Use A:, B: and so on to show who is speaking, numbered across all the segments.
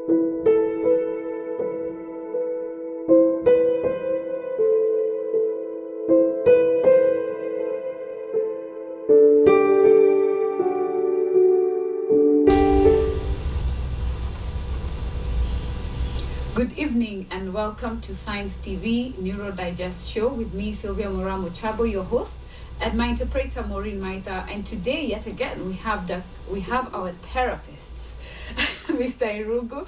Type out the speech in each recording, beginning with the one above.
A: Good evening and welcome to Science TV Neuro Digest show with me, Sylvia Moramo Chabo, your host, and my interpreter, Maureen Maitha. And today, yet again, we have our therapist, Mr. Irugu,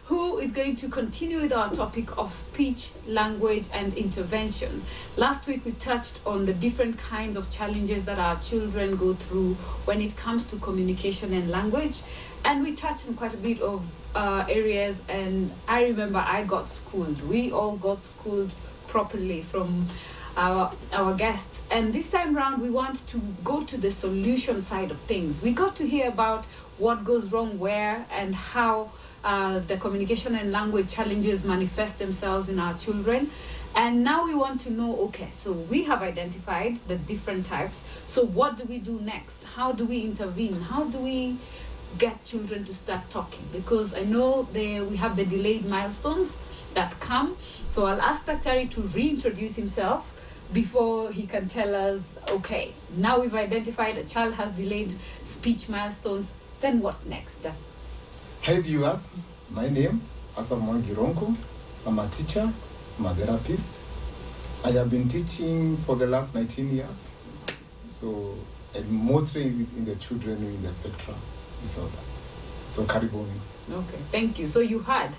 A: who is going to continue with our topic of speech, language, and intervention. Last week, we touched on the different kinds of challenges that our children go through when it comes to communication and language. And we touched on quite a bit of areas, and I remember I got schooled. We all got schooled properly from our guests. And this time around, we want to go to the solution side of things. We got to hear about what goes wrong where and how the communication and language challenges manifest themselves in our children. And now we want to know, okay, so we have identified the different types. So what do we do next? How do we intervene? How do we get children to start talking? Because I know we have the delayed milestones that come. So I'll ask Dr. to reintroduce himself before he can tell us, okay, now we've identified a child has delayed speech milestones, then what next?
B: Hi viewers, my name is Asamoah Gironko. I'm a teacher, I'm a therapist. I have been teaching for the last 19 years. So, and mostly in the children in the spectrum disorder. So karibuni.
A: Okay, thank you. So you had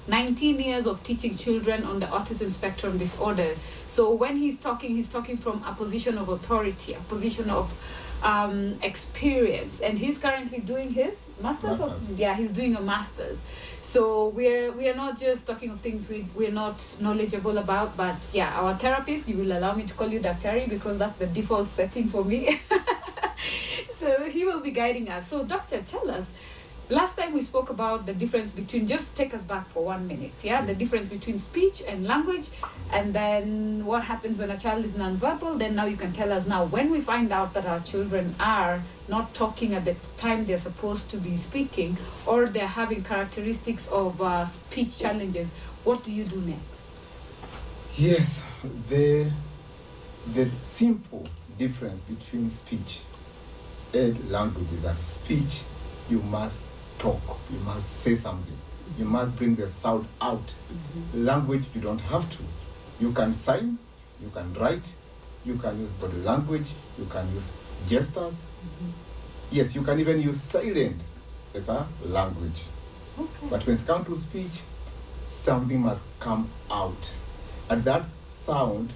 A: 19 years of teaching children on the autism spectrum disorder. So when he's talking from a position of authority, a position of experience, and he's currently doing his master's. He's doing a master's. So we are not just talking of things we're not knowledgeable about, but yeah, our therapist, you will allow me to call you Daktari because that's the default setting for me. So he will be guiding us. So doctor, tell us, last time we spoke about the difference between, just take us back for 1 minute, yeah? Yes. The difference between speech and language, and then what happens when a child is nonverbal. Then now you can tell us now, when we find out that our children are not talking at the time they're supposed to be speaking, or they're having characteristics of speech challenges, what do you do next?
B: Yes, the simple difference between speech and language is that speech, you must talk, you must say something, you must bring the sound out. Language, you don't have to. You can sign, you can write, you can use body language, you can use gestures. Yes, you can even use silent as a language. Okay. But when it comes to speech, something must come out. And that sound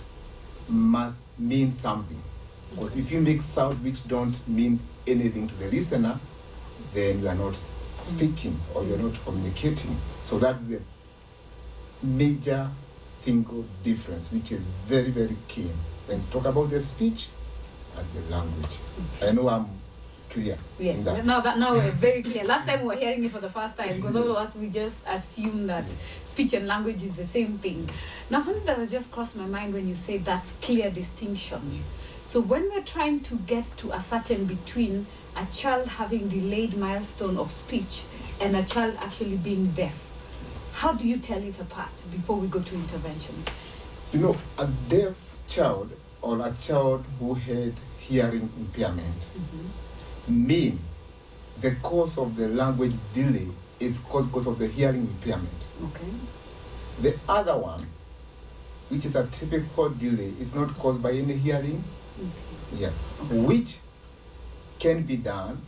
B: must mean something. Because if you make sound which don't mean anything to the listener, then you are not speaking or you're not communicating. So that's the major single difference, which is very, very key when you talk about the speech and the language. I know I'm clear.
A: Yes,
B: in that.
A: Now we're very clear. Last time we were hearing it for the first time because all of us, we just assume that speech and language is the same thing. Now something that has just crossed my mind when you say that clear distinction.
B: Yes.
A: So when we're trying to get to a certain between a child having delayed milestone of speech and a child actually being deaf, how do you tell it apart before we go to intervention?
B: You know, a deaf child or a child who had hearing impairment mean the cause of the language delay is caused because of the hearing impairment.
A: Okay.
B: The other one, which is a typical delay, is not caused by any hearing. Yeah, which can be done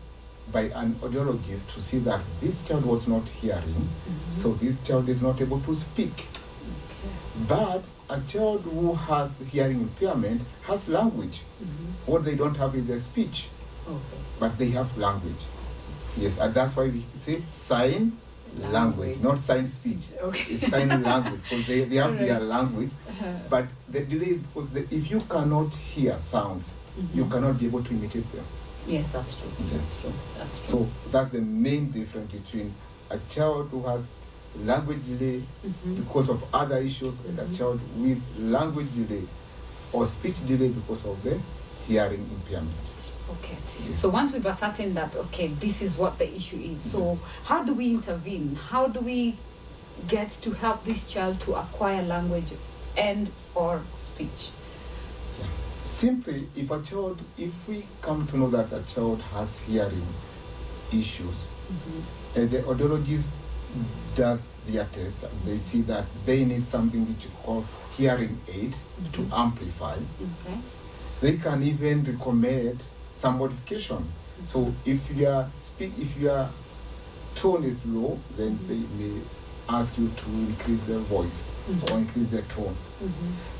B: by an audiologist to see that this child was not hearing, so this child is not able to speak. Okay. But a child who has hearing impairment has language. What they don't have is the speech, but they have language. Yes, and that's why we say sign language, not sign speech. Okay. It's sign language, because they have their language. But the delay is because if you cannot hear sounds, you cannot be able to imitate them.
A: Yes, that's true.
B: Yes.
A: That's true.
B: So that's the main difference between a child who has language delay because of other issues and a child with language delay or speech delay because of the hearing impairment.
A: Okay.
B: Yes.
A: So once we've ascertained that, okay, this is what the issue is. So
B: Yes.
A: how do we intervene? How do we get to help this child to acquire language and or speech?
B: Yeah. Simply, if we come to know that a child has hearing issues, and the audiologist does their test, and they see that they need something which you call hearing aid to amplify.
A: Okay.
B: They can even recommend some modification. So if your tone is low, then they may ask you to increase their voice or increase their tone.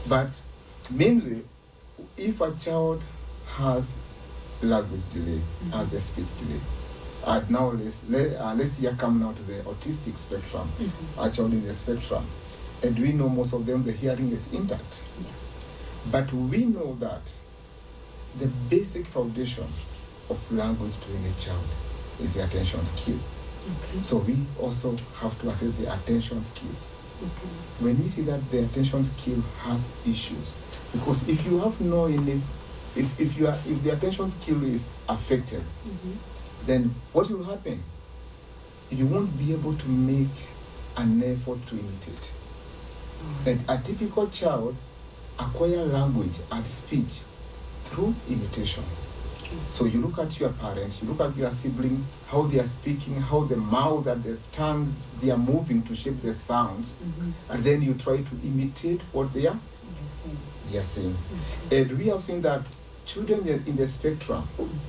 B: But mainly, if a child has language delay and the speech delay, and now let's here come now to the autistic spectrum, a child in the spectrum, and we know most of them the hearing is intact.
A: Yeah.
B: But we know that the basic foundation of language to any child is the attention skill.
A: Okay.
B: So we also have to assess the attention skills.
A: Okay.
B: When we see that the attention skill has issues, because if you have no if the attention skill is affected, then what will happen? You won't be able to make an effort to imitate. And a typical child acquire language and speech through imitation. So you look at your parents, you look at your sibling, how they are speaking, how the mouth and the tongue, they are moving to shape the sounds, and then you try to imitate what they are saying. And we have seen that children in the spectrum,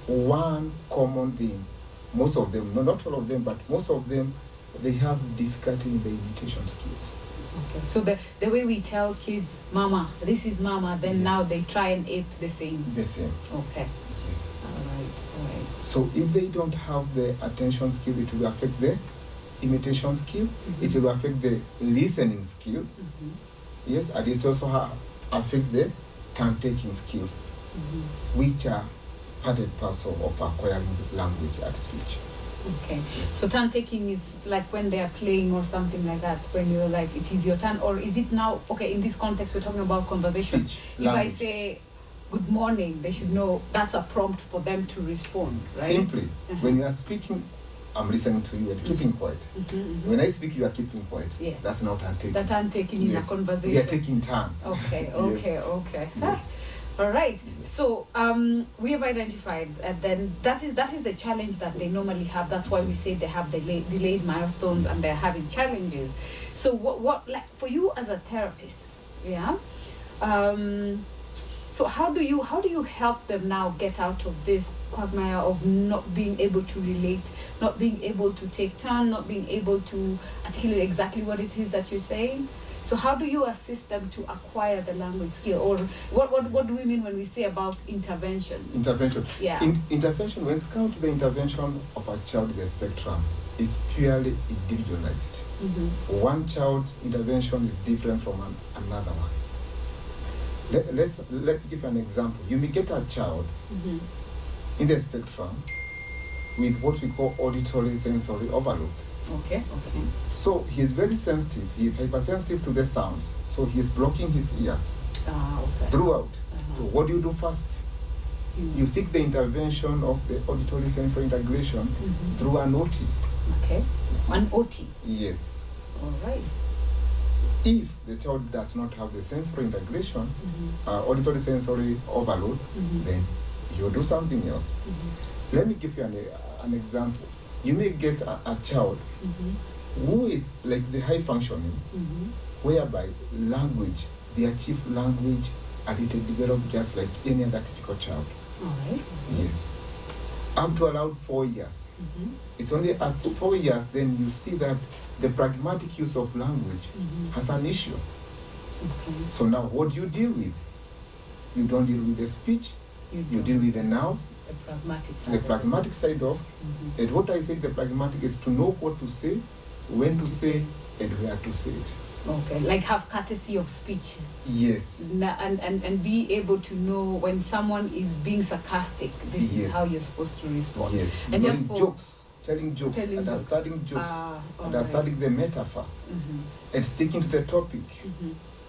B: one common thing, most of them, not all of them, but most of them, they have difficulty in the imitation skills.
A: Okay. So the way we tell kids, Mama, this is Mama, then now they try and ape the same.
B: The same.
A: Okay.
B: Yes.
A: All right.
B: So if they don't have the attention skill, it will affect the imitation skill. It will affect the listening skill. Yes, and it also affect the turn-taking skills, which are part and parcel of acquiring language and speech.
A: Okay.
B: Yes.
A: So turn taking is like when they are playing or something like that, when you're like, it is your turn, or is it now, okay, in this context, we're talking about conversation.
B: Speech,
A: if
B: language.
A: I say good morning, they should know that's a prompt for them to respond, right?
B: Simply, when you are speaking, I'm listening to you and keeping quiet. When I speak, you are keeping quiet.
A: Yes.
B: That's not turn taking.
A: The turn taking is a conversation.
B: We are taking turn.
A: Okay,
B: Yes.
A: okay.
B: Yes.
A: All right. So we have identified, and then that is the challenge that they normally have. That's why we say they have delayed milestones and they're having challenges. So what like for you as a therapist, yeah? So how do you help them now get out of this quagmire of not being able to relate, not being able to take turn, not being able to articulate exactly what it is that you're saying? So how do you assist them to acquire the language skill? Or what do we mean when we say about intervention?
B: Intervention.
A: Yeah.
B: Intervention, when it comes to the intervention of a child in the spectrum, is purely individualized. One child intervention is different from another one. Let me give you an example. You may get a child in the spectrum with what we call auditory sensory overload.
A: Okay.
B: So he is very sensitive. He is hypersensitive to the sounds. So he is blocking his ears throughout. So what do you do first? You seek the intervention of the auditory sensory integration through an OT.
A: Okay. An OT.
B: Yes.
A: All right.
B: If the child does not have the sensory integration, auditory sensory overload, then you do something else. Let me give you an example. You may get a child who is like the high functioning, whereby language, they achieve language and it develop just like any other typical child.
A: All right.
B: Yes. Up to around 4 years. It's only at 4 years then you see that the pragmatic use of language has an issue.
A: Okay.
B: So now what do you deal with? You don't deal with the speech, you deal with the now, the pragmatic side of, and what I say the pragmatic is to know what to say, when to say, and where to say it.
A: Okay, like have courtesy of speech.
B: Yes.
A: And be able to know when someone is being sarcastic, this is how you're supposed to respond.
B: Yes.
A: And just
B: telling jokes, understanding jokes, understanding the metaphors, and sticking to the topic,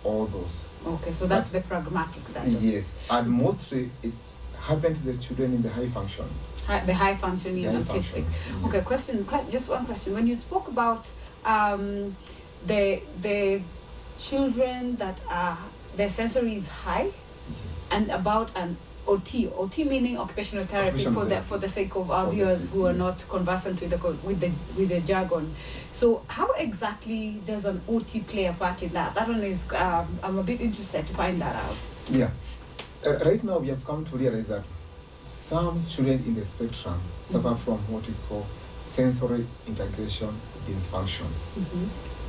B: all those.
A: Okay, so that's the pragmatic side.
B: Yes, and mostly it happen to the children in the high function.
A: The high functioning autistic.
B: Yes.
A: Okay, just one question. When you spoke about the children that are their sensory is high,
B: Yes.
A: and about an OT meaning occupational therapy for the sake of our viewers who are not conversant with the jargon. So how exactly does an OT play a part in that? That one is I'm a bit interested to find that out.
B: Yeah. Right now we have come to realize that some children in the spectrum suffer from what we call sensory integration dysfunction.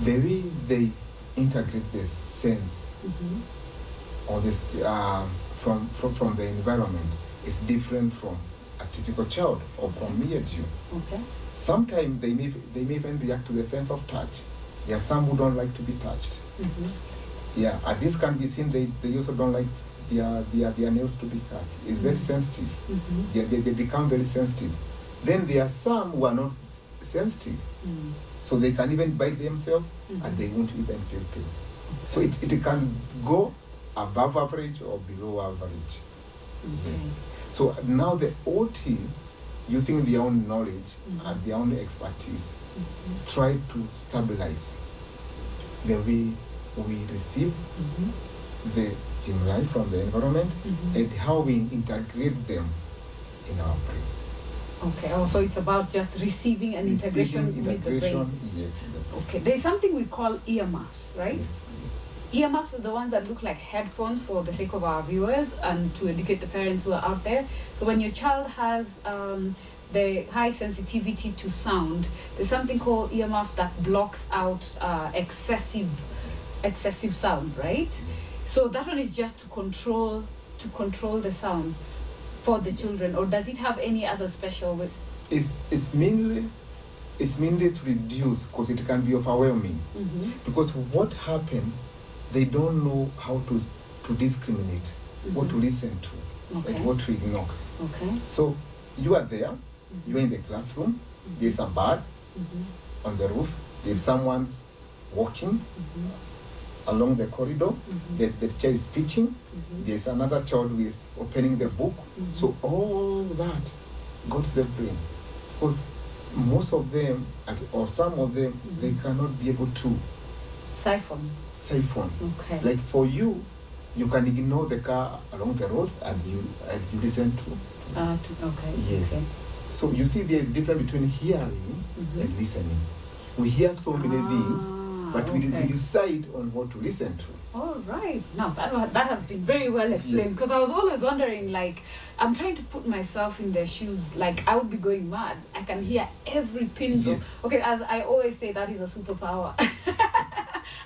B: The way they integrate the sense or this from the environment is different from a typical child or from me and you.
A: Okay.
B: Sometimes they may even react to the sense of touch. There are some who don't like to be touched. Yeah, and this can be seen. They also don't like their nails to be cut. It's very sensitive. They become very sensitive. Then there are some who are not sensitive, so they can even bite themselves and they won't even feel pain. So it can go above average or below average. Yes. So now the OT, using their own knowledge and their own expertise, try to stabilize the way we receive the stimuli from the environment and how we integrate them in our brain.
A: Okay, also it's about just receiving and integration with the brain.
B: Yes.
A: Okay, there's something we call earmuffs, right?
B: Yes.
A: Earmuffs are the ones that look like headphones for the sake of our viewers and to educate the parents who are out there. So when your child has the high sensitivity to sound, there's something called earmuffs that blocks out excessive sound, right?
B: Yes.
A: So that one is just to control the sound for the children, or does it have any other special with?
B: It's mainly to reduce, because it can be overwhelming. Because what happened, they don't know how to discriminate, what to listen to, and what to ignore.
A: Okay.
B: So you are there, you're in the classroom, there's a bird on the roof, there's someone walking along the corridor, the teacher is speaking, there's another child who is opening the book. So all that goes to the brain. Because most of them, or some of them, they cannot be able to
A: Siphon.
B: Okay. Like for you, you can ignore the car along the road and you listen to.
A: Okay.
B: Yes. Okay. So you see, there is difference between hearing and listening. We hear so many things, but we decide on what to listen to.
A: All right. Now that has been very well explained, because I was always wondering, like, I'm trying to put myself in their shoes. Like, I would be going mad. I can hear every pin drop.
B: Yes.
A: Okay, as I always say, that is a superpower.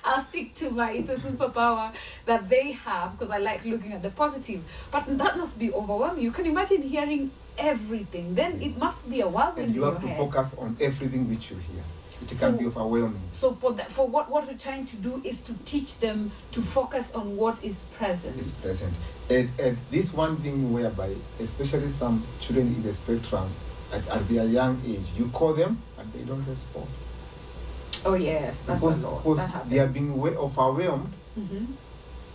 A: I'll stick to it's a superpower that they have, because I like looking at the positive. But that must be overwhelming. You can imagine hearing everything. Then it must be a whirlwind.
B: And you have to focus on everything which you hear. It can be overwhelming.
A: So for what we're trying to do is to teach them to focus on what is present.
B: Is present. And this one thing whereby, especially some children in the spectrum, at their young age, you call them and they don't respond.
A: Oh yes, that's
B: because they are being overwhelmed.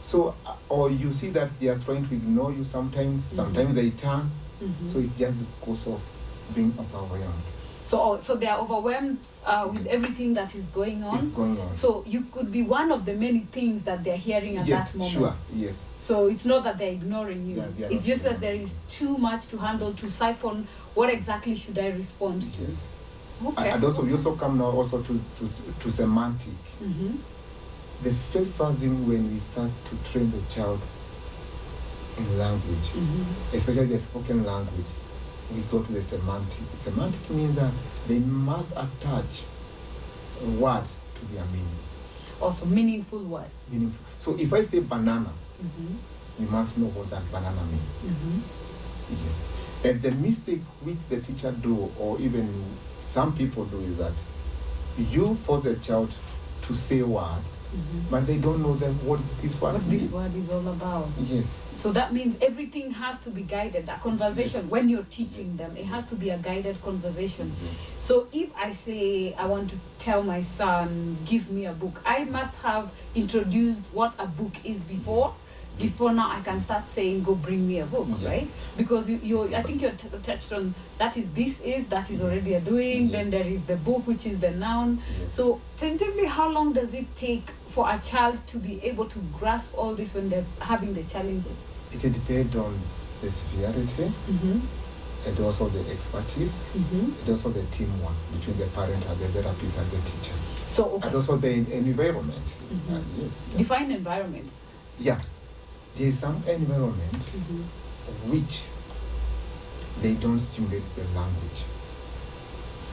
B: So, or you see that they are trying to ignore you sometimes. Sometimes they turn. So it's just because of being overwhelmed.
A: So they are overwhelmed with everything that is going on.
B: It's going on.
A: So you could be one of the many things that they're hearing at that moment.
B: Sure. Yes.
A: So it's not that they're ignoring you.
B: Yeah,
A: it's just that there is too much to handle to siphon. What exactly should I respond to?
B: Yes.
A: Okay.
B: And also, we also come now also to semantic. The very first thing when we start to train the child in language, especially the spoken language, we go to the semantic. Semantic means that they must attach words to their meaning.
A: Also meaningful word.
B: Meaningful. So if I say banana, you must know what that banana means. Yes. And the mistake which the teacher do, or even some people do, is that you force the child to say words, but they don't know what this word
A: is all about.
B: Yes.
A: So that means everything has to be guided. A conversation, when you're teaching them, it has to be a guided conversation.
B: Yes.
A: So if I say I want to tell my son, give me a book, I must have introduced what a book is before. before now I can start saying, go bring me a book,
B: Yes.
A: right? Because I think you touched on that is already a doing, then
B: Yes.
A: there is the book, which is the noun.
B: Yes.
A: So tentatively, how long does it take for a child to be able to grasp all this when they're having the challenges?
B: It depends on the severity and also the expertise and also the teamwork between the parent and the therapist and the teacher.
A: So, okay.
B: And also the environment. Yes.
A: Define environment.
B: Yeah. There is some environment which they don't stimulate the language.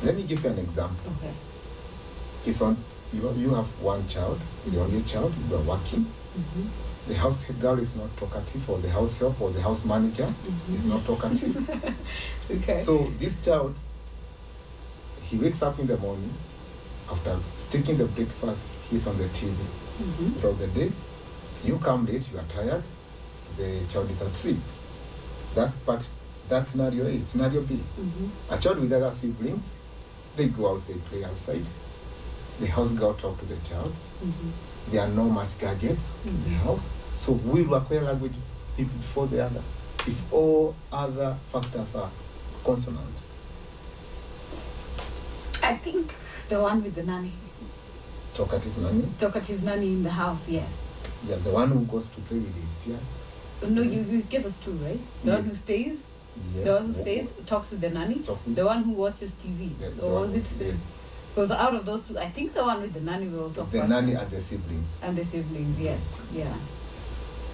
B: Let me give you an example.
A: Okay.
B: It's on you have one child, the only child, you are working. The house girl is not talkative, or the house help or the house manager is not talkative.
A: Okay.
B: So this child, he wakes up in the morning, after taking the breakfast, he's on the TV throughout the day. You come late, you are tired, the child is asleep. That's scenario A. Scenario B. A child with other siblings, they go out, they play outside. The house girl talk to the child. There are no much gadgets in the house. So we will acquire language before the other. If all other factors are consonant.
A: I think the one with the nanny.
B: Talkative nanny?
A: Talkative nanny in the house, yes.
B: Yeah, the one who goes to play with his peers.
A: No, you gave us two, right? The one who stays,
B: Yes.
A: the one who stays, talks with the nanny, the one who watches TV. Or was it?
B: Yes.
A: Because out of those two, I think the one with the nanny will talk
B: The
A: about.
B: nanny and the siblings.
A: And the siblings, yes, yeah.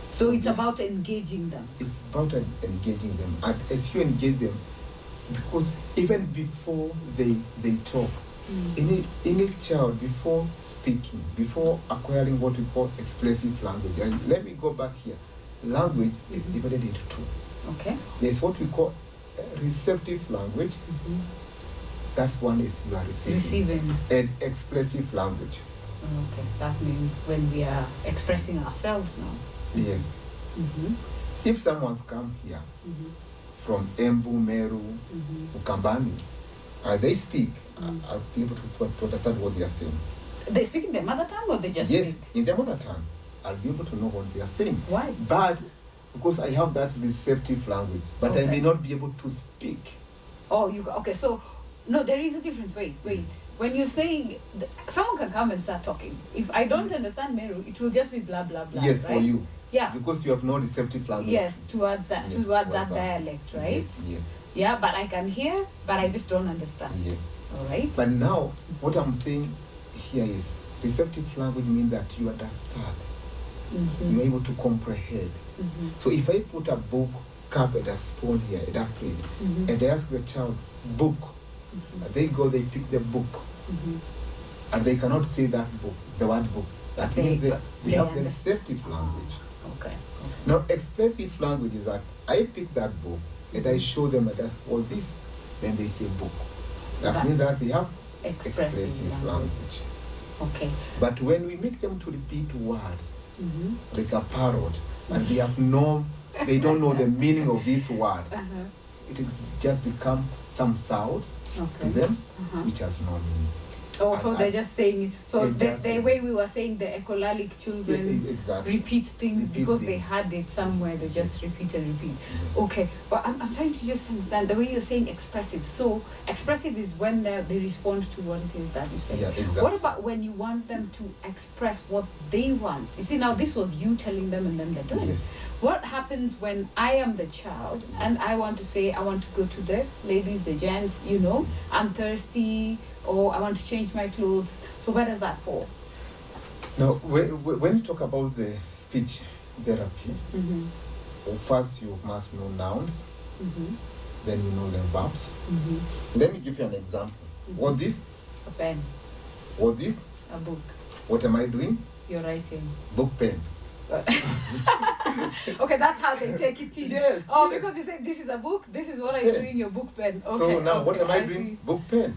A: So it's about engaging them.
B: It's about engaging them. And as you engage them, because even before they talk, any child, before speaking, before acquiring what we call expressive language, and let me go back here. Language is divided into two.
A: Okay.
B: There's what we call receptive language. That's one is you are receiving. And expressive language.
A: Okay, that means when we are expressing ourselves now.
B: Yes. If someone's come here from Embu, Meru, Ukambani, they speak, I'll be able to understand what they are saying.
A: They speak in their mother tongue, or they just
B: Yes,
A: speak?
B: in their mother tongue. I'll be able to know what they are saying.
A: Why?
B: But because I have that receptive language, but I may not be able to speak.
A: Oh, okay, so, no, there is a difference. Wait. When you're saying, someone can come and start talking. If I don't understand Meru, it will just be blah, blah, blah,
B: Yes,
A: right?
B: for you.
A: Yeah.
B: Because you have no receptive language.
A: Yes, towards that dialect, right?
B: Yes.
A: Yeah, but I can hear, but I just don't understand.
B: Yes.
A: All right?
B: But now, what I'm saying here is, receptive language means that you understand. You are able to comprehend. So if I put a book, cup, and a spoon here, and a plate, and I ask the child, book, they go, they pick the book, and they cannot say that book, the word book. That means they have the receptive language.
A: Okay.
B: Now, expressive language is that I pick that book, and I show them and ask, all this, then they say book. That means that they have expressive language.
A: Okay.
B: But when we make them to repeat words, like a parrot, and they don't know the meaning of these words, it just become some sound to them, which has no meaning.
A: Oh, so they're just saying, so the way we were saying the echolalic children repeat things because they had it somewhere, they just repeat and repeat. Yes. Okay, but I'm trying to just understand the way you're saying expressive. So expressive is when they respond to what it is that you say.
B: Yeah, exactly.
A: What about when you want them to express what they want? You see, now this was you telling them and then they're doing it. What happens when I am the child and I want to say, I want to go to the ladies, the gents, I'm thirsty, or I want to change my clothes. So where does that fall?
B: Now, when you talk about the speech therapy, first you must know nouns, then you know the verbs. Let me give you an example. What this?
A: A pen.
B: What this?
A: A book.
B: What am I doing?
A: You're writing.
B: Book, pen.
A: Okay, that's how they take it in.
B: Yes.
A: Oh, because you say this is a book, this is what I'm doing, your book pen. Okay,
B: so now what am I
A: see.
B: doing? Book, pen.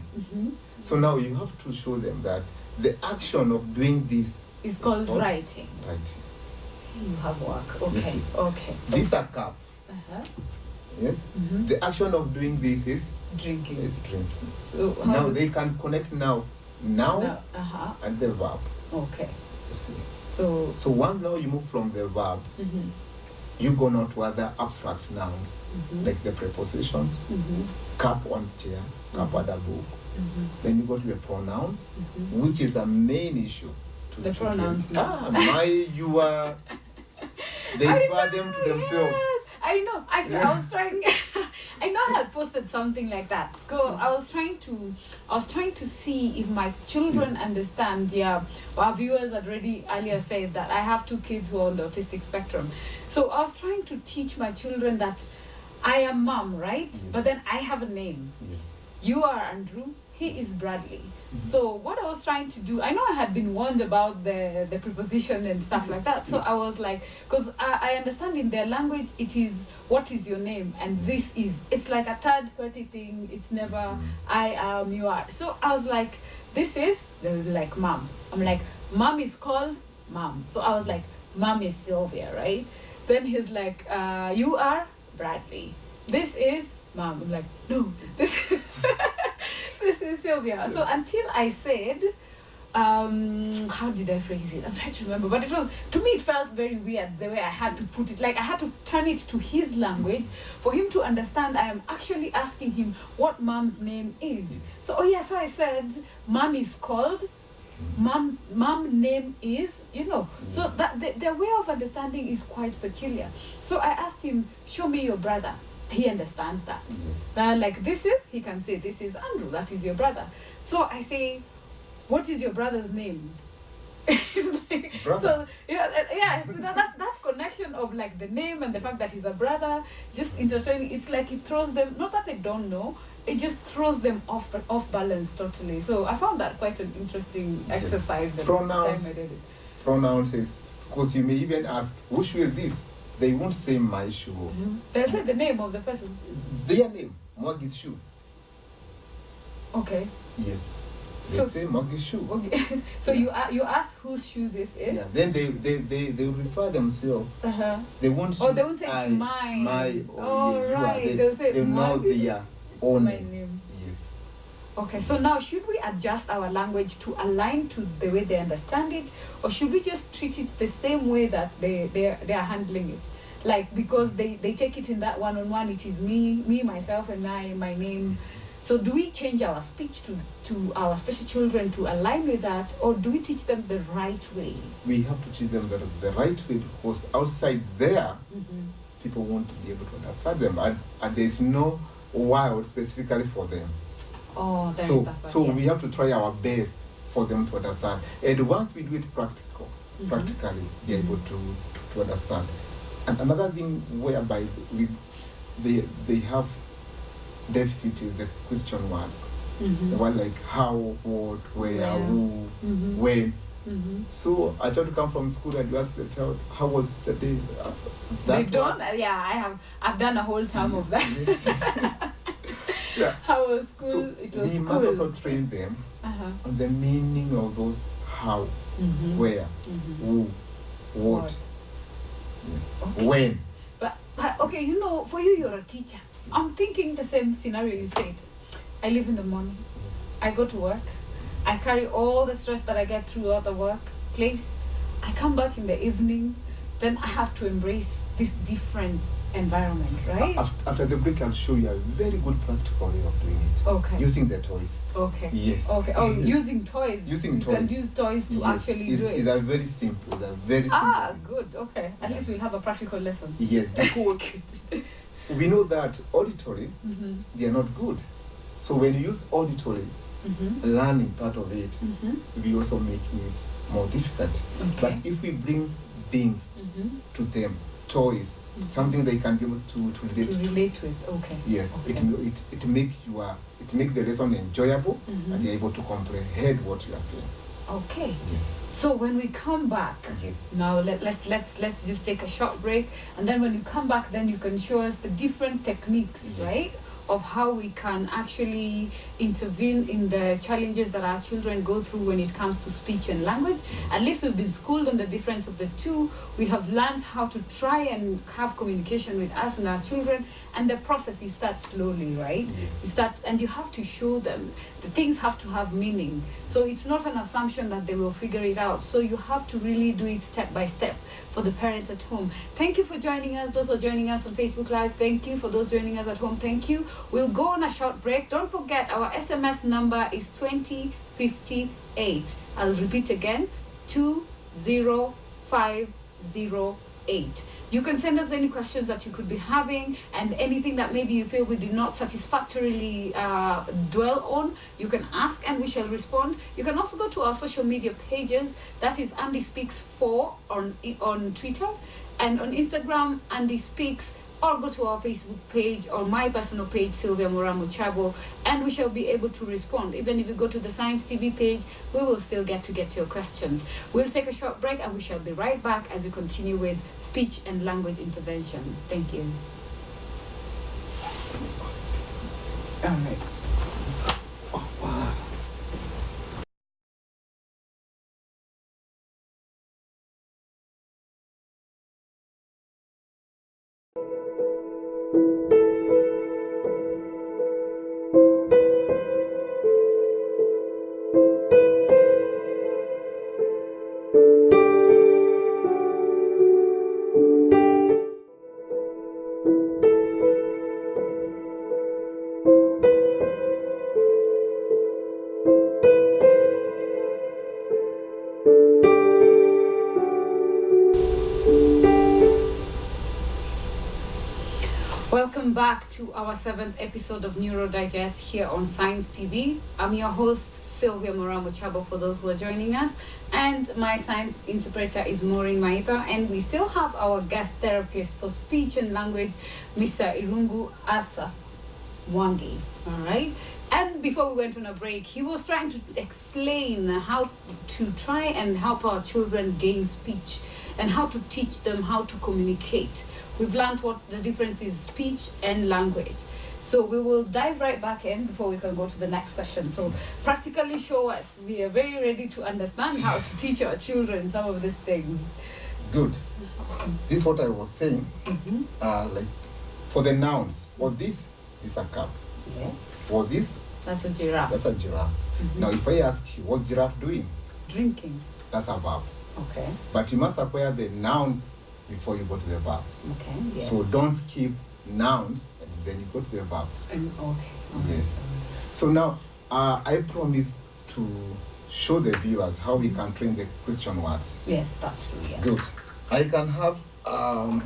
B: So now you have to show them that the action of doing this
A: is called writing.
B: Writing.
A: You have work. Okay. Okay.
B: This is a cup. Yes. The action of doing this is
A: drinking.
B: It's drinking.
A: So
B: now they can connect now and the verb.
A: Okay.
B: You see.
A: So
B: once now you move from the verb, you go now to other abstract nouns, like the prepositions, cup on chair, cup at a book. Then you go to the pronoun, which is a main issue. To
A: the
B: children.
A: pronouns.
B: My, you are. They refer them to themselves.
A: Yes. I know. I was trying. I know I had posted something like that. I was trying to see if my children understand. Yeah, our viewers had already earlier said that I have 2 kids who are on the autistic spectrum. So I was trying to teach my children that I am mom, right?
B: Yes.
A: But then I have a name.
B: Yes.
A: You are Andrew. He is Bradley. So what I was trying to do, I know I had been warned about the preposition and stuff like that. So I was like, because I understand in their language it is what is your name, and this is, it's like a third party thing. It's never I am, you are. So I was like, this is, they were like mom. I'm like, mom is called mom. So I was like, mom is Sylvia, right? Then he's like, you are Bradley. This is mom. I'm like, no, this this is Sylvia. So until I said, how did I phrase it? I'm trying to remember, but it was, to me, it felt very weird the way I had to put it. Like I had to turn it to his language for him to understand I am actually asking him what mom's name is. So, so I said, mom is called, mom name is, So that their way of understanding is quite peculiar. So I asked him, show me your brother. He understands that.
B: Yes.
A: Like this is, he can say, this is Andrew, that is your brother. So I say, what is your brother's name?
B: Brother.
A: So so that connection of like the name and the fact that he's a brother, just intertwining, it's like it throws them, not that they don't know, it just throws them off balance totally. So I found that quite an interesting exercise. The time I did it.
B: Pronouns is, because you may even ask, which shoe is this? They won't say my shoe.
A: They'll say the name of the person.
B: Their name, Moggy's shoe.
A: Okay.
B: Yes. They say Moggy's shoe.
A: Okay. So you ask whose shoe this is?
B: Yeah. Then they refer themselves. They won't.
A: They won't say it's mine.
B: My.
A: Right.
B: They'll say they know their own
A: name.
B: Yes.
A: Okay. So now, should we adjust our language to align to the way they understand it, or should we just treat it the same way that they are handling it? Like, because they take it in that one-on-one, it is me, myself, and my name. So do we change our speech to our special children to align with that, or do we teach them the right way?
B: We have to teach them the right way, because outside there, people won't be able to understand them, and there's no word specifically for them.
A: Oh,
B: so we have to try our best for them to understand. And once we do it practically, they're able to understand. And another thing whereby they have deficit is the question words. The one like how, what, where, who, when. So I try to come from school and you ask the child, how was the day?
A: They don't. I've done a whole term of that.
B: Yeah.
A: How was school?
B: So
A: it was
B: we
A: school.
B: must also train them on the meaning of those how, where, who, what. Yes.
A: Okay.
B: When.
A: But okay, for you're a teacher. I'm thinking the same scenario you said. I live in the morning. I go to work. I carry all the stress that I get throughout the workplace. I come back in the evening. Then I have to embrace this different environment, right?
B: After the break, I'll show you a very good practical way of doing it.
A: Okay.
B: Using the toys.
A: Okay.
B: Yes.
A: Okay. Oh, using toys.
B: Using
A: you
B: toys.
A: can use toys to actually do it.
B: It's a very simple.
A: Good. Okay. At least we'll have a practical lesson.
B: Yes, because we know that auditory, they are not good. So when you use auditory, learning part of it, we also making it more difficult.
A: Okay.
B: But if we bring things to them, toys, something they can be able to relate
A: with. Okay.
B: Yes.
A: Okay.
B: It make the lesson enjoyable, and they're able to comprehend what you are saying.
A: Okay.
B: Yes.
A: So when we come back, now let's just take a short break, and then when you come back, then you can show us the different techniques, right, of how we can actually intervene in the challenges that our children go through when it comes to speech and language. At least we've been schooled on the difference of the two. We have learned how to try and have communication with us and our children. And the process, you start slowly, right?
B: Yes.
A: You start, and you have to show them the things have to have meaning. So it's not an assumption that they will figure it out. So you have to really do it step by step for the parents at home. Thank you for joining us. Those who are joining us on Facebook Live, thank you. For those joining us at home, thank you. We'll go on a short break. Don't forget, our SMS number is 2058. I'll repeat again, 20508. You can send us any questions that you could be having, and anything that maybe you feel we did not satisfactorily dwell on, you can ask and we shall respond. You can also go to our social media pages. That is Andy Speaks 4 on Twitter, and on Instagram, Andy Speaks, or go to our Facebook page or my personal page, Sylvia Moramo Chabo, and we shall be able to respond. Even if you go to the Science TV page, we will still get to your questions. We'll take a short break and we shall be right back as we continue with speech and language intervention. Thank you. All right. Welcome back to our 7th episode of Neuro Digest here on Science TV. I'm your host, Sylvia Moramo Chabo, for those who are joining us. And my science interpreter is Maureen Maitha. And we still have our guest therapist for speech and language, Mr. Irungu Asa Wangi. All right? And before we went on a break, he was trying to explain how to try and help our children gain speech and how to teach them how to communicate. We've learned what the difference is, speech and language. So we will dive right back in before we can go to the next question. So practically show us. We are very ready to understand how to teach our children some of these things.
B: Good. This is what I was saying. Like for the nouns, for this is a cup.
A: Yes.
B: For this,
A: that's a giraffe.
B: That's a giraffe. Now if I ask you, what's giraffe doing?
A: Drinking.
B: That's a verb.
A: Okay.
B: But you must acquire the noun before you go to the verb.
A: Okay, yes.
B: So don't skip nouns, and then you go to the verbs.
A: Okay.
B: Yes. So now, I promise to show the viewers how we can train the question words.
A: Yes, that's true, yeah.
B: Good. I can have a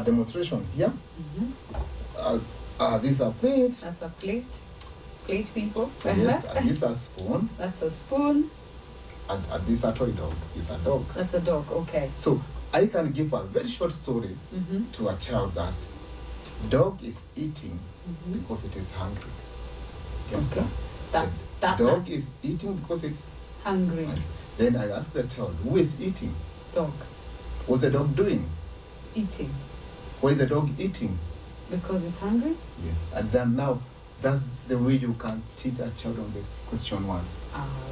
B: demonstration here. This is a plate.
A: That's a plate. Plate, people.
B: Yes, and this is a spoon.
A: That's a spoon.
B: And this is a toy dog. It's a dog.
A: That's a dog, okay.
B: So I can give a very short story to a child that dog is eating because it is hungry.
A: Okay.
B: The dog is eating because it's
A: hungry.
B: Then I ask the child, who is eating?
A: Dog.
B: What's the dog doing?
A: Eating.
B: Why is the dog eating?
A: Because it's hungry?
B: Yes. And then now, that's the way you can teach a child on the question words.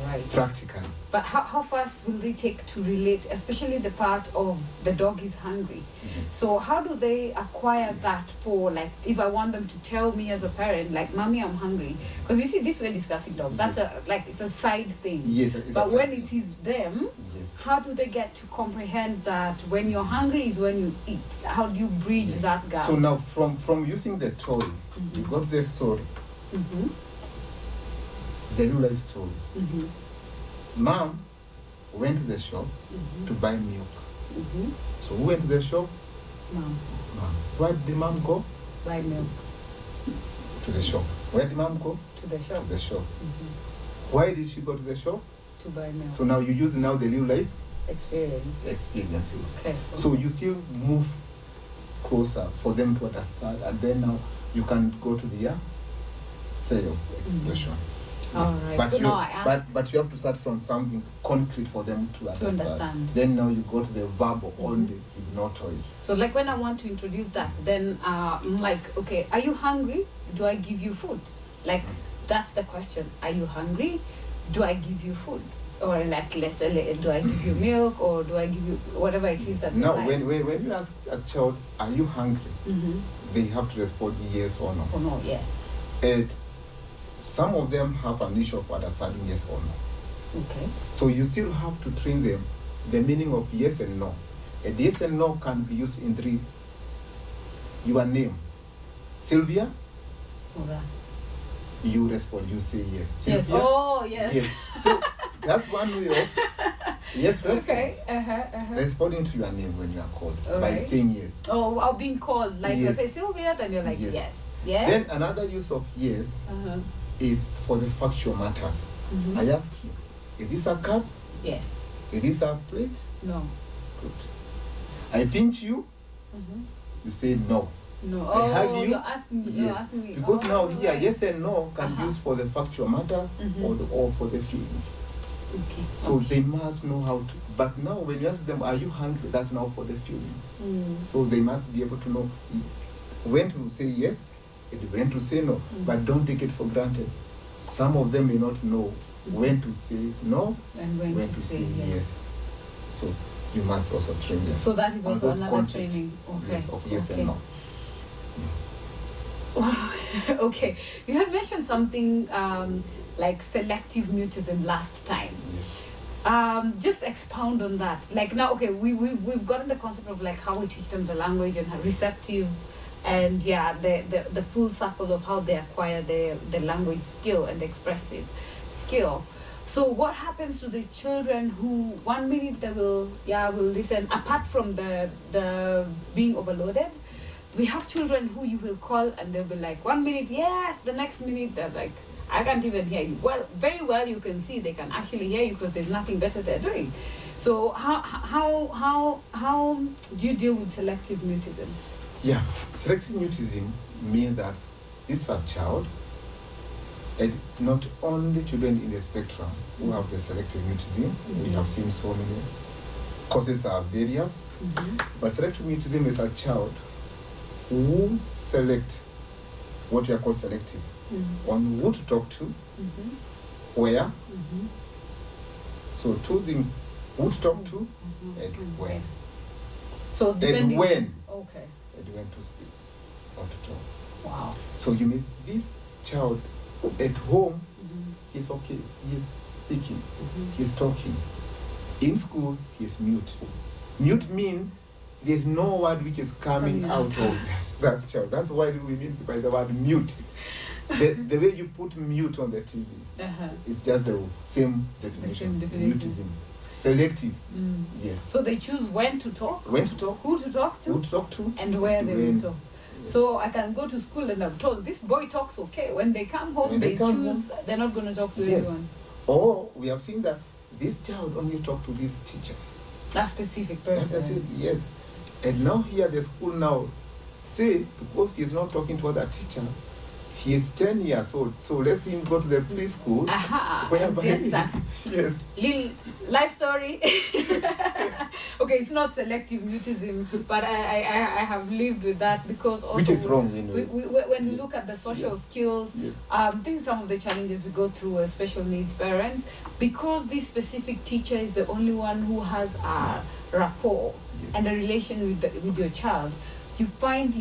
A: Right.
B: Practically.
A: But how fast will they take to relate, especially the part of the dog is hungry?
B: Yes.
A: So how do they acquire that for, like, if I want them to tell me as a parent, like, Mommy, I'm hungry. Because you see, this we're discussing dogs. That's it's a side thing.
B: Yes.
A: But when it is them,
B: yes,
A: how do they get to comprehend that when you're hungry is when you eat? How do you bridge that gap?
B: So now, from using the toy, you got the story. The real life stories. Mom went to the shop to buy milk. So who went to the shop?
A: Mom.
B: Mom. Where did mom go?
A: Buy milk.
B: To the shop. Where did mom go?
A: To the shop.
B: To the shop. Why did she go to the shop?
A: To buy milk.
B: So now you use now the real life
A: experiences. Okay.
B: So you still move closer for them to understand, and then now you can go to the sale expression.
A: All right.
B: But,
A: So
B: you,
A: now I ask.
B: but you have to start from something concrete for them to understand. Then now you go to the verbal only with no toys.
A: So like when I want to introduce that, then I'm like, okay, are you hungry? Do I give you food? Like that's the question. Are you hungry? Do I give you food? Or like let's say, do I give you milk or do I give you whatever it is that
B: now
A: like?
B: when you ask a child, are you hungry? They have to respond yes or no.
A: Or no, yes.
B: And some of them have an issue of understanding yes or no.
A: Okay.
B: So you still have to train them the meaning of yes and no. And yes and no can be used in three. Your name, Sylvia.
A: All right.
B: You respond, you say yes.
A: Yes.
B: Sylvia?
A: Oh, yes.
B: Yes. So that's one way of yes response.
A: Okay.
B: Responding to your name when you are called
A: All
B: by
A: right.
B: saying yes.
A: Oh, or being called, like
B: Yes.
A: you say Sylvia, then you're like
B: Yes.
A: yes. Yeah.
B: Then another use of yes is for the factual matters. I ask you, is this a cup?
A: Yes.
B: Is this a plate?
A: No.
B: Good. I pinch you, you say no.
A: No.
B: I hug you.
A: You're asking me. You're
B: Yes.
A: asking me.
B: Because now here,
A: right.
B: yes and no can be used for the factual matters or for the feelings.
A: Okay.
B: So they must know how to. But now when you ask them, are you hungry? That's now for the feelings. So they must be able to know when to say yes and when to say no. But don't take it for granted. Some of them may not know when to say no
A: And when
B: to say yes. So you must also train them.
A: So that is
B: on
A: also
B: those
A: another
B: concepts.
A: training. Okay.
B: Yes, of yes
A: Okay.
B: and no.
A: Wow. Okay. You had mentioned something like selective mutism last time.
B: Yes.
A: Just expound on that. Like now, okay, we've gotten the concept of like how we teach them the language and how receptive, and yeah, the full circle of how they acquire the language skill and expressive skill. So what happens to the children who 1 minute they will listen, apart from the being overloaded? We have children who you will call and they'll be like 1 minute yes, the next minute they're like, I can't even hear you. Well, very well you can see they can actually hear you because there's nothing better they're doing. So how do you deal with selective mutism?
B: Yeah, selective mutism means that this is a child, and not only children in the spectrum who have the selective mutism. We have seen so many causes are various, but selective mutism is a child who select what we are called selective on who to talk to, where. So two things: who to talk to and when.
A: So depending.
B: And when.
A: Okay.
B: And when to speak or to talk.
A: Wow.
B: So you mean this child at home, he's okay, he's speaking, he's talking. In school, he's mute. Mute means there's no word which is coming out of that child. That's why we mean by the word mute. The way you put mute on the TV is just the same definition. Mutism. Selective. Yes.
A: So they choose when to talk,
B: when to talk,
A: who to talk to, and where they will talk. So I can go to school and I'm told this boy talks okay. When they come home, they choose they're not going to talk to anyone.
B: Or we have seen that this child only talk to this teacher.
A: That specific person.
B: Yes. And now here the school now say because he is not talking to other teachers, he is 10 years old. So let him go to the preschool. Yes.
A: Little life story. Okay, it's not selective mutism, but I have lived with that because also
B: which is wrong,
A: when we look at the social skills, this is some of the challenges we go through as special needs parents, because this specific teacher is the only one who has a rapport and a relation with your child. You find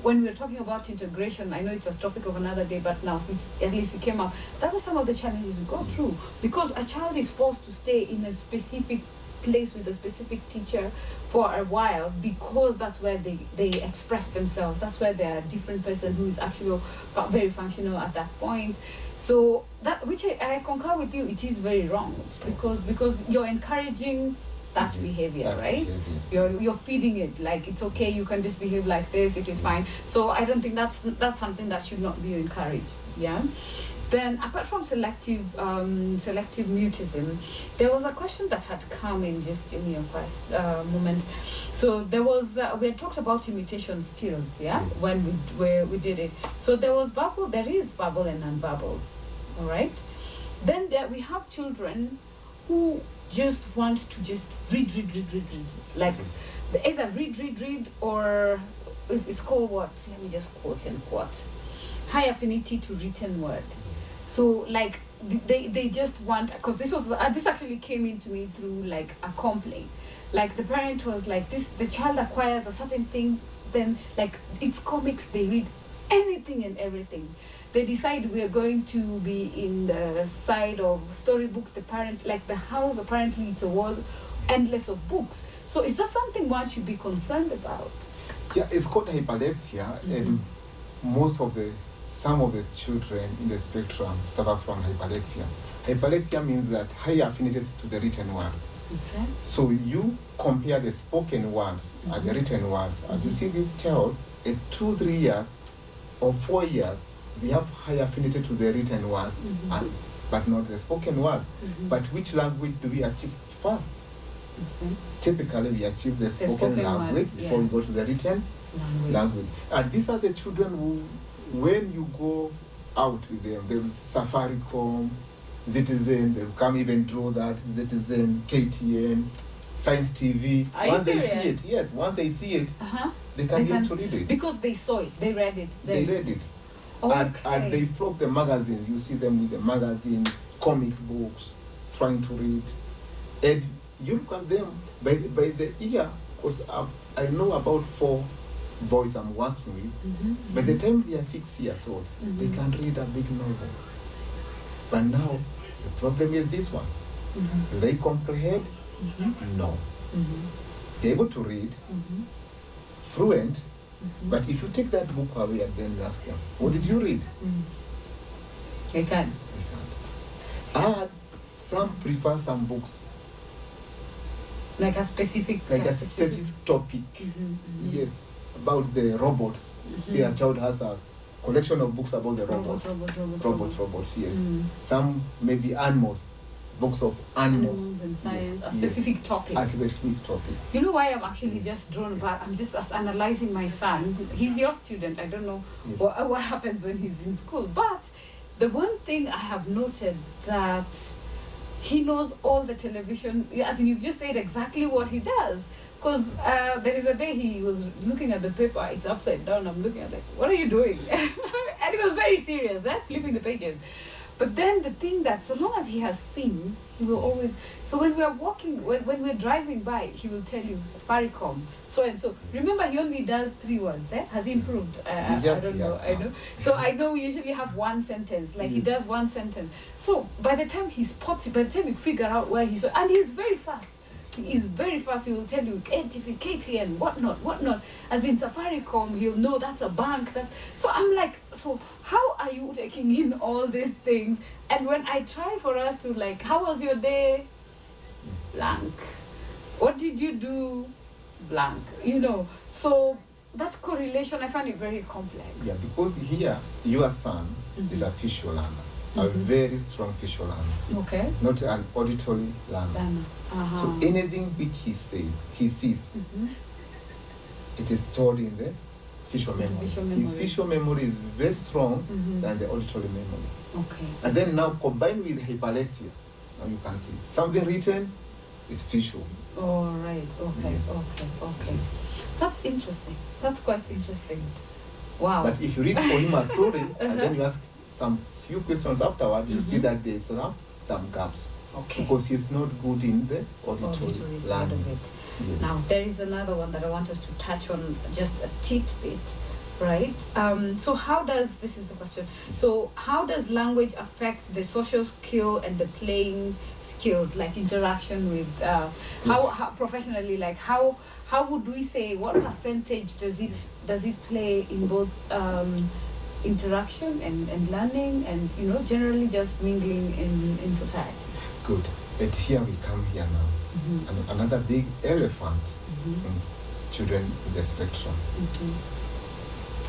A: when we're talking about integration, I know it's a topic of another day, but now since at least it came up, that are some of the challenges we go through, because a child is forced to stay in a specific place with a specific teacher for a while because that's where they express themselves. That's where they're a different person who is actually very functional at that point. So that, which I concur with you, it is very wrong because you're encouraging that behavior, right? You're feeding it like it's okay, you can just behave like this, it is fine. So I don't think that's something that should not be encouraged. Yeah. Then apart from selective mutism, there was a question that had come in just in your first moment. So there was we had talked about imitation skills, when we did it. So there is verbal and non-verbal, all right? Then there we have children who just want to just read. Like
B: Yes.
A: they either read, or it's called what? Let me just quote and quote. High affinity to written word. So like they just want, because this actually came into me through like a complaint. Like the parent was like, the child acquires a certain thing, then like it's comics, they read anything and everything. They decide we are going to be in the side of storybooks. The parent, like the house, apparently it's a wall, endless of books. So is that something one should be concerned about?
B: Yeah, it's called hyperlexia, and some of the children in the spectrum suffer from hyperlexia. Hyperlexia means that high affinity to the written words.
A: Okay.
B: So you compare the spoken words and the written words, and you see this child at 2, 3 years or 4 years, they have high affinity to the written words, but not the spoken words. But which language do we achieve first? Typically, we achieve the spoken language before we go to the written language. And these are the children who, when you go out with them, they will Safaricom, Citizen, they will come even draw that, Citizen, KTN, Science TV. Once they see it, yes, once they see it, they can get to read it.
A: Because they saw it, they read it.
B: They read it.
A: Okay.
B: And they flock the magazine. You see them with the magazine, comic books, trying to read. And you look at them by the year, because I know about 4 boys I'm working with. By the time they are 6 years old, they can read a big novel. But now, the problem is this one. Do they comprehend? No. They're able to read, fluent, but if you take that book away and then you ask them, what did you read?
A: They can't.
B: And some prefer some books.
A: Like a specific
B: topic. Yes, about the robots. See, a child has a collection of books about the robots. Robots, yes. Some maybe animals, books of animals.
A: And science,
B: yes.
A: a specific topic.
B: A specific topic.
A: You know why I'm actually just drawn back? I'm just analyzing my son. He's your student. I don't know what happens when he's in school. But the one thing I have noted that he knows all the television, as in you've just said exactly what he does. Because there is a day he was looking at the paper, it's upside down, I'm looking at like, what are you doing? And he was very serious, flipping the pages. But then the thing that so long as he has seen, he will always, so when we are walking, when we're driving by, he will tell you, Safaricom, so and so. Remember, he only does 3 words, Has he improved? I don't know, I know. So I know we usually have one sentence, like he does one sentence. So by the time he spots it, by the time you figure out where he's, and he's very fast. He's very fast. He will tell you KTN, whatnot. As in Safaricom, he'll know that's a bank. So I'm like, so how are you taking in all these things? And when I try for us to like, how was your day? Blank. What did you do? Blank. So that correlation, I find it very complex.
B: Yeah, because here, your son is a visual learner. A very strong visual learner.
A: Okay.
B: Not an auditory learner. So anything which he sees, it is stored in the visual memory. His visual memory is very strong than the auditory memory.
A: Okay.
B: And then now combined with hyperlexia, now you can see something written is visual.
A: Oh, right. Okay.
B: Yes.
A: Okay.
B: Yes.
A: That's interesting. That's quite interesting. Wow.
B: But if you read for him a story and then you ask some few questions afterward, you see that there's some gaps.
A: Okay.
B: Because he's not good in the auditory
A: side of it.
B: Yes.
A: Now, there is another one that I want us to touch on, just a tidbit, right? So this is the question. So how does language affect the social skill and the playing skills, like interaction with, how professionally, like how would we say, what percentage does it play in both interaction and learning and, generally just mingling in society?
B: Good. And here we come here now. And another big elephant in children in the spectrum.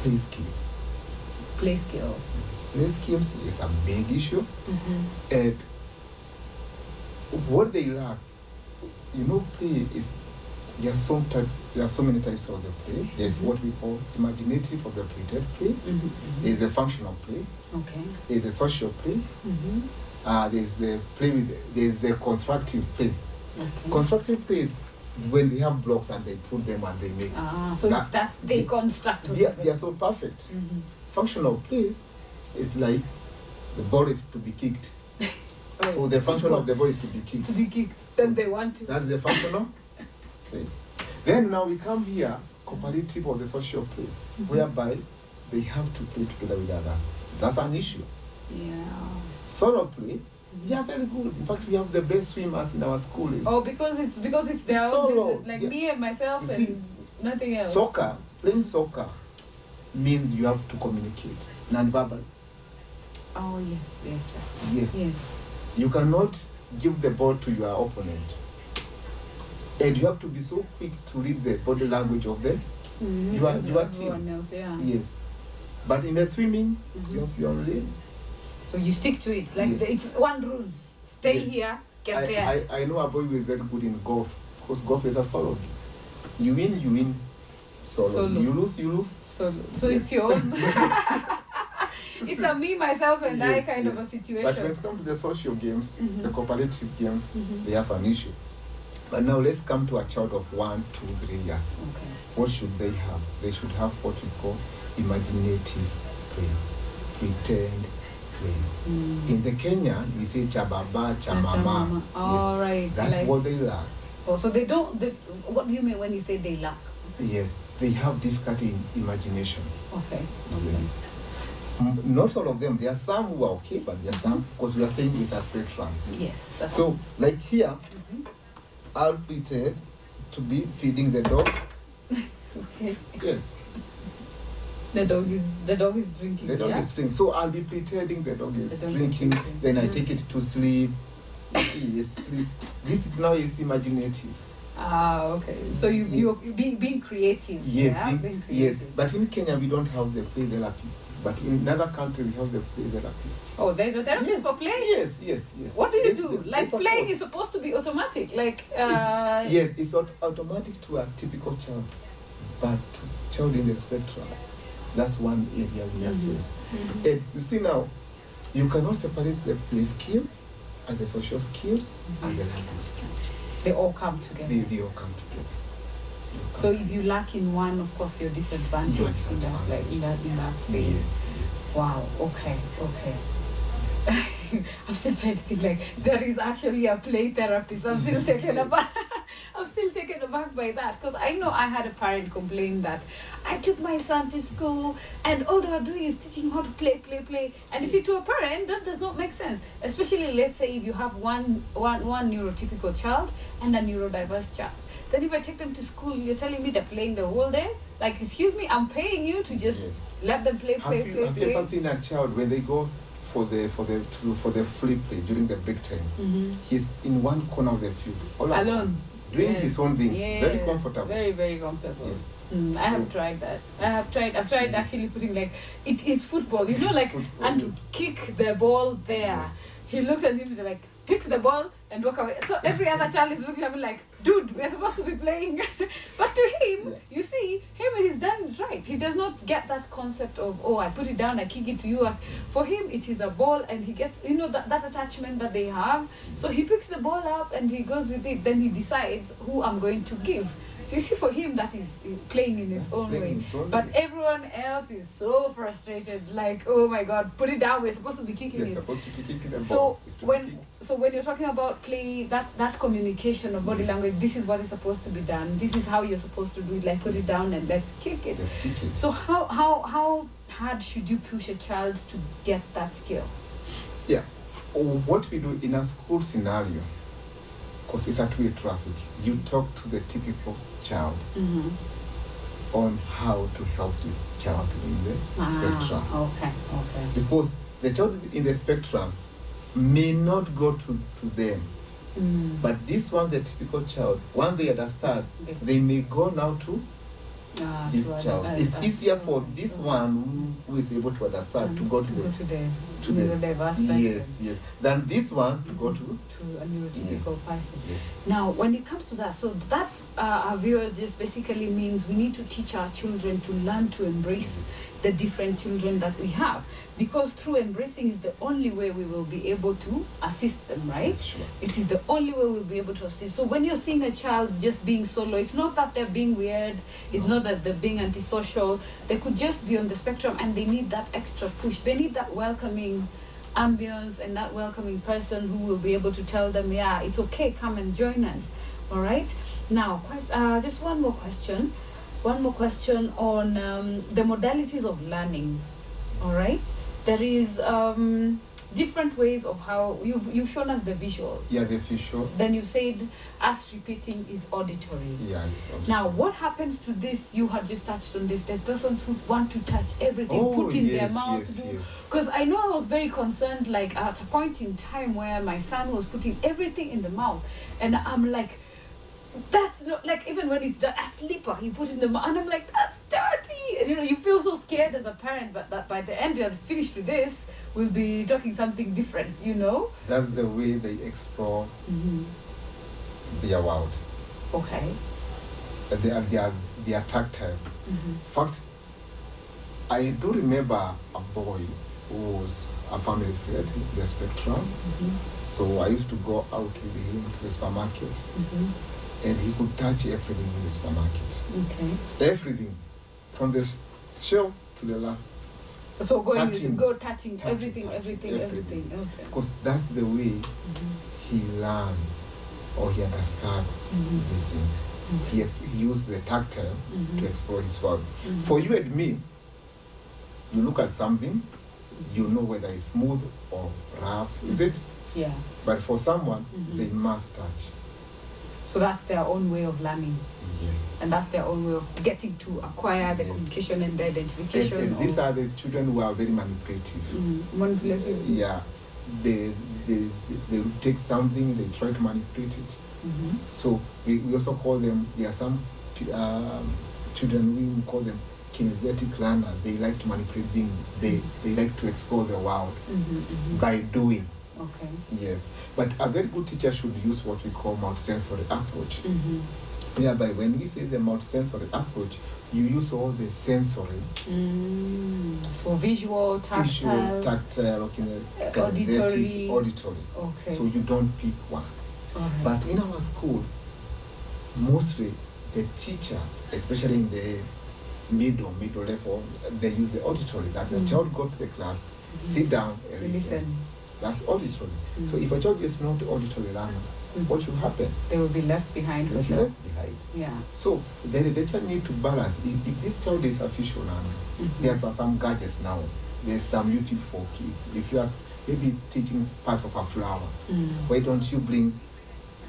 B: Play skill.
A: Play skill.
B: Play skills is a big issue. And what they lack, play is, there are so many types of the play. There's what we call imaginative of the play. There's the functional play.
A: Okay.
B: There's the social play. there's the play with, there's the constructive play.
A: Okay.
B: Constructive play is when they have blocks and they put them and they make.
A: So it's that they construct.
B: They are so perfect. Functional play is like the ball is to be kicked. So the function of the ball is to be kicked.
A: To be kicked. Then they want to.
B: That's the functional play. Then now we come here, cooperative or the social play, whereby they have to play together with others. That's an issue.
A: Yeah.
B: Solo play, they are very good. In fact, we have the best swimmers in our school.
A: Because it's their
B: solo,
A: own business. Like me and myself
B: you
A: and
B: see,
A: nothing else.
B: Playing soccer means you have to communicate non-verbal.
A: Oh
B: Yes. You cannot give the ball to your opponent. And you have to be so quick to read the body language of the your team.
A: Else, yeah.
B: Yes. But in the swimming, you have your own lane.
A: So you stick to it. Like it's one rule. Stay here, get there.
B: I know a boy who is very good in golf, because golf is a solo. You win, solo. You lose.
A: Solo. So it's your own. It's a me, myself, and I kind of a situation.
B: But when it comes to the social games, the cooperative games, they have an issue. But now let's come to a child of 1, 2, 3 years.
A: Okay.
B: What should they have? They should have what we call imaginative play, pretend play. In the Kenya, we say chababa, chamama.
A: Oh, right.
B: That's what they lack.
A: Oh, so they don't. What do you mean when you say they lack?
B: Yes, they have difficulty in imagination.
A: Okay.
B: Yes. Not all of them. There are some who are okay, but there are some, because we are saying it's a spectrum.
A: Yes.
B: So, like here, I'll pretend to be feeding the dog.
A: Okay.
B: Yes.
A: The dog is drinking.
B: The dog is drinking. So I'll be pretending the dog is drinking. Then I take it to sleep. Sleep. This now is imaginative.
A: Okay. So you're being creative.
B: Yes,
A: yeah?
B: being creative. Yes. But in Kenya we don't have the play therapist. But in another country we have the play therapist.
A: Oh, there's a therapist for play?
B: Yes.
A: What do you do? Like playing is supposed to be automatic. Like
B: yes, it's not automatic to a typical child, but to child in the spectrum. That's one area we assess. And you see now, you cannot separate the play skill and the social skills and the language skills.
A: They all come together.
B: They all come together.
A: So if you lack in one, of course, you're disadvantaged in that space.
B: Yes.
A: Wow. Okay. I'm still trying to think like there is actually a play therapist. I'm still taken aback. I'm still taken aback by that, because I know I had a parent complain that I took my son to school and all they were doing is teaching him how to play. And you see, to a parent, that does not make sense. Especially, let's say, if you have one neurotypical child and a neurodiverse child. Then if I take them to school, you're telling me they're playing the whole day? Like, excuse me, I'm paying you to just let them play.
B: Have you ever seen a child when they go for the free play during the break time? He's in one corner of the field, all alone, doing his own things, very comfortable.
A: Very, very comfortable.
B: Yes.
A: I have tried that. I've tried actually putting like it's football, like and to kick the ball there.
B: Yes.
A: He looks at him, he's like, picks the ball and walk away. So every other child is looking at me like, dude, we're supposed to be playing. But to him, you see, he's done it right. He does not get that concept of, oh, I put it down, I kick it to you. For him, it is a ball, and he gets, that attachment that they have. So he picks the ball up and he goes with it. Then he decides who I'm going to give. So you see, for him, that is playing in its own way. But everyone else is so frustrated, like, oh my God, put it down. We're supposed to be kicking it.
B: Supposed to be kicking the ball.
A: So when you're talking about play, that communication of body language, this is what is supposed to be done. This is how you're supposed to do it. Like, put it down and let's kick it. So how hard should you push a child to get that skill?
B: Yeah. What we do in a school scenario, because it's a two-way traffic, you talk to the typical child on how to help this child in the spectrum.
A: Okay.
B: Because the child in the spectrum may not go to them. But this one, the typical child, when they understand, they may go now to this child. It's easier for this one who is able to understand to go to the
A: neurodiverse person.
B: Yes. Than this one to go to
A: a neurotypical person.
B: Yes.
A: Now, when it comes to that, so that our viewers just basically means we need to teach our children to learn to embrace the different children that we have, because through embracing is the only way we will be able to assist them, right?
B: Sure.
A: It is the only way we'll be able to assist. So when you're seeing a child just being solo, it's not that they're being weird, it's not that they're being antisocial. They could just be on the spectrum and they need that extra push. They need that welcoming ambience and that welcoming person who will be able to tell them, yeah, it's okay, come and join us. All right. Now, just one more question on the modalities of learning. All right. There is different ways of how you've shown us the visual.
B: Yeah, the visual.
A: Then you said us repeating is auditory.
B: Yeah, it's auditory.
A: Now, what happens to this? You had just touched on this. The persons who want to touch everything, put in their mouth. Because I know I was very concerned, like at a point in time where my son was putting everything in the mouth, and I'm like, that's not like, even when it's a slipper, you put it in the mouth, and I'm like, that's dirty. And you feel so scared as a parent, but that by the end you're finished with this, we'll be talking something different,
B: That's the way they explore their world.
A: Okay.
B: They are tactile. In fact, I do remember a boy who was a family friend in the spectrum. So I used to go out with him to the supermarket, and he could touch everything in the supermarket.
A: Okay.
B: Everything, from the shelf to the last.
A: So touching everything. Okay.
B: Because that's the way he learned or he understood these things. He used the tactile to explore his world. For you and me, you look at something, you know whether it's smooth or rough, is it?
A: Yeah.
B: But for someone, they must touch.
A: So that's their own way of learning.
B: Yes.
A: And that's their own way of getting to acquire the communication and the identification.
B: And these are the children who are very manipulative.
A: Manipulative.
B: Yeah. They will take something, they try to manipulate it. So we also call them, there are some children, we call them kinesthetic learners. They like to manipulate things. They like to explore the world by doing.
A: Okay.
B: Yes. But a very good teacher should use what we call multisensory approach. Whereby when we say the multisensory approach, you use all the sensory.
A: So visual, tactile,
B: auditory.
A: Okay.
B: So you don't pick one.
A: Right.
B: But in our school, mostly the teachers, especially in the middle level, they use the auditory. That the child go to the class, sit down and listen. That's auditory. So if a child is not auditory learner, what will happen?
A: They will be left behind. Yeah.
B: So the teacher need to balance. If this child is a visual learner, there's some gadgets now. There's some YouTube for kids. If you are maybe teaching parts of a flower, why don't you bring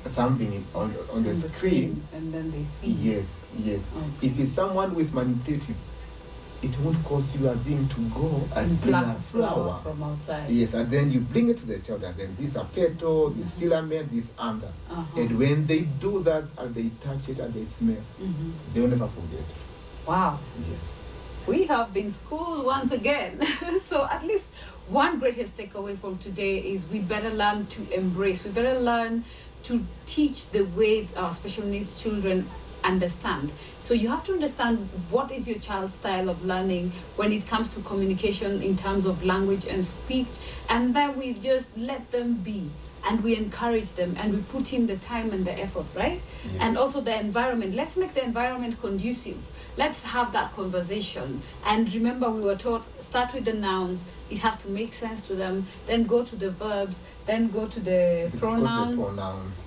B: something on the screen
A: and then they see?
B: Yes.
A: Okay.
B: If it's someone who is manipulative, it won't cost you a thing to go and bring a flower
A: from outside.
B: Yes, and then you bring it to the child, and then this a petal, this filament, this under. And when they do that and they touch it and they smell, they will never forget.
A: Wow.
B: Yes.
A: We have been schooled once again. So at least one greatest takeaway from today is we better learn to embrace. We better learn to teach the way our special needs children understand. So you have to understand what is your child's style of learning when it comes to communication in terms of language and speech, and then we just let them be and we encourage them and we put in the time and the effort, right?
B: Yes.
A: And also the environment. Let's make the environment conducive. Let's have that conversation. And remember, we were taught, start with the nouns, it has to make sense to them, then go to the verbs, then go to the pronouns,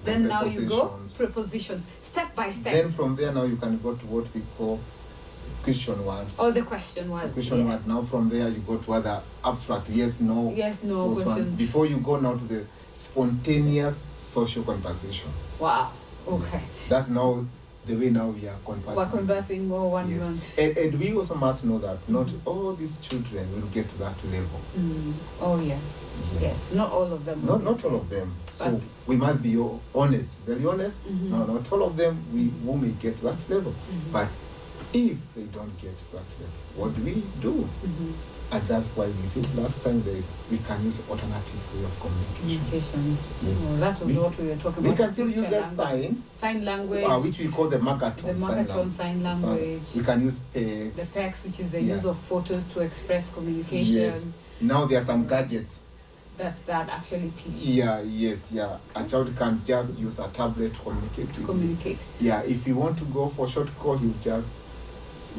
A: then now you go prepositions. Step by step.
B: Then from there now you can go to what we call question words.
A: Oh, the question words.
B: The question word. Now from there you go to other abstract yes, no.
A: Yes, no question.
B: Before you go now to the spontaneous social conversation.
A: Wow. Okay.
B: Yes. That's now the way now we are conversing.
A: We're conversing more one-on-one.
B: And we also must know that not all these children will get to that level.
A: Oh yes. Not all of them.
B: Not all of them. So we must be honest, very honest. No, not all of them we may get to that level. But If they don't get that level, what do we do? And that's why we said last time we can use alternative way of communication. Yes.
A: Oh, that was what we were talking about.
B: We can still use that
A: sign language,
B: which we call the Magaton
A: sign language.
B: We can use PEX.
A: The PEX, which is the use of photos to express communication.
B: Yes. Now there are some gadgets
A: that actually teach.
B: Yeah. A child can just use a tablet to communicate. Yeah, if you want to go for short call, you just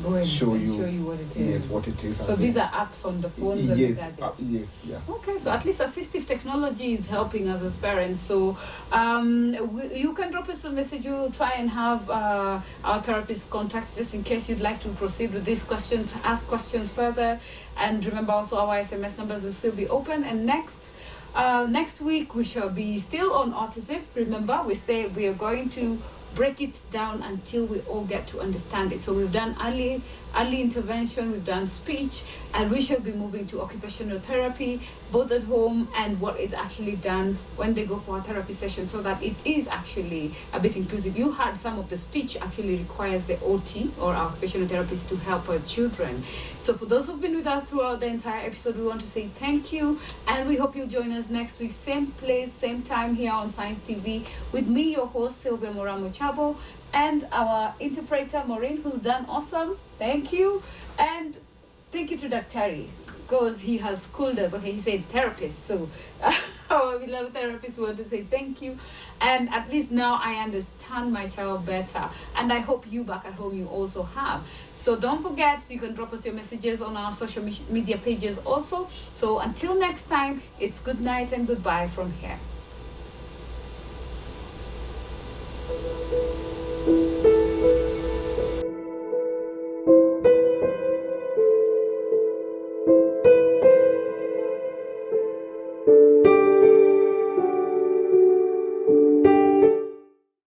A: go and
B: show you
A: what it is.
B: Yes, what it is.
A: So these are apps on the phones and the gadgets.
B: Yes, yeah.
A: Okay, so at least assistive technology is helping us as parents. So you can drop us a message. We'll try and have our therapist contacts just in case you'd like to proceed with these questions, ask questions further. And remember also our SMS numbers will still be open. And next week we shall be still on autism. Remember, we say we are going to break it down until we all get to understand it. So we've done early intervention, we've done speech, and we shall be moving to occupational therapy, both at home and what is actually done when they go for a therapy session, so that it is actually a bit inclusive. You heard some of the speech actually requires the OT or our occupational therapist to help our children. So for those who've been with us throughout the entire episode, we want to say thank you, and we hope you'll join us next week, same place, same time here on Science TV, with me, your host, Sylvia Moramo Chabo, and our interpreter, Maureen, who's done awesome. Thank you. And thank you to Dr. because he has schooled us. Okay, he said therapist. So our beloved therapist want to say thank you. And at least now I understand my child better. And I hope you back at home, you also have. So don't forget, you can drop us your messages on our social media pages also. So until next time, it's good night and goodbye from here.